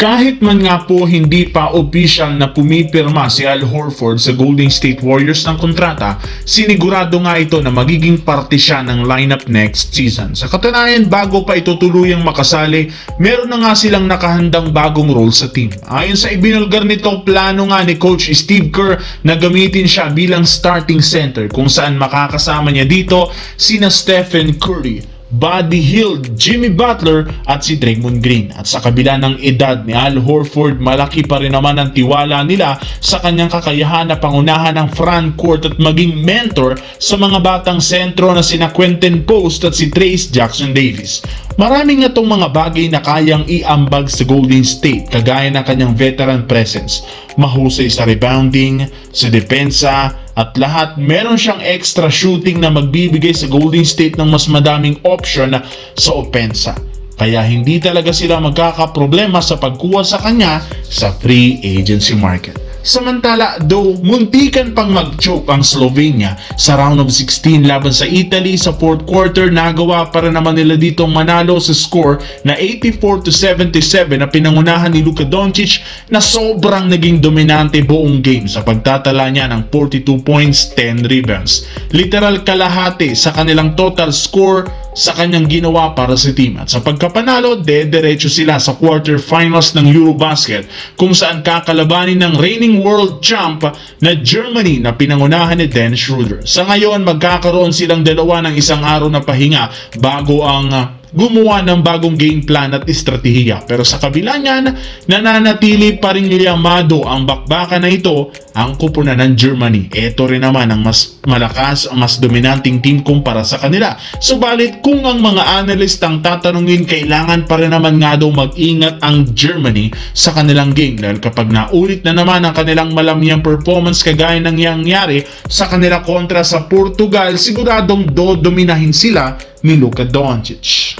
Kahit man nga po hindi pa opisyal na pumipirma si Al Horford sa Golden State Warriors ng kontrata, sinigurado nga ito na magiging parte siya ng lineup next season. Sa katunayan, bago pa ito tuluyang makasali, meron na nga silang nakahandang bagong role sa team. Ayon sa ibinulgar nito, plano nga ni Coach Steve Kerr na gamitin siya bilang starting center, kung saan makakasama niya dito sina Stephen Curry, Buddy Hield, Jimmy Butler at si Draymond Green. At sa kabila ng edad ni Al Horford, malaki pa rin naman ang tiwala nila sa kanyang kakayahan na pangunahan ng frontcourt at maging mentor sa mga batang sentro na sina Quentin Post at si Trayce Jackson Davis. Marami nga itong mga bagay na kayang iambag sa Golden State, kagaya ng kanyang veteran presence, mahusay sa rebounding, sa depensa, at lahat meron siyang extra shooting na magbibigay sa Golden State ng mas madaming option sa opensa. Kaya hindi talaga sila magkakaproblema sa pagkuha sa kanya sa free agency market. Samantala, though muntikan pang mag-choke ang Slovenia sa round of 16 laban sa Italy sa fourth quarter, nagawa pa rin naman nila ditong manalo sa score na 84-77 na pinangunahan ni Luka Doncic, na sobrang naging dominante buong game sa pagtatala niya ng 42 points, 10 rebounds. Literal kalahati sa kanilang total score sa kanyang ginawa para sa team. At sa pagkapanalo, dediretso sila sa quarterfinals ng Eurobasket, kung saan kakalabanin ng reigning world champ na Germany na pinangunahan ni Dennis Schroeder. Sa ngayon, magkakaroon silang dalawa ng isang araw na pahinga bago ang gumawa ng bagong game plan at estratehiya. Pero sa kabila niyan, nananatili pa rin yamado ang bakbakan na ito, ang kupunan ng Germany. Ito rin naman ang mas malakas, mas dominanting team kumpara sa kanila. Subalit kung ang mga analyst ang tatanungin, kailangan pa rin naman nga daw mag-ingat ang Germany sa kanilang game, dahil kapag naulit na naman ang kanilang malamyang performance kagaya ng nangyari sa kanila kontra sa Portugal, siguradong dominahin sila ni Luka Doncic.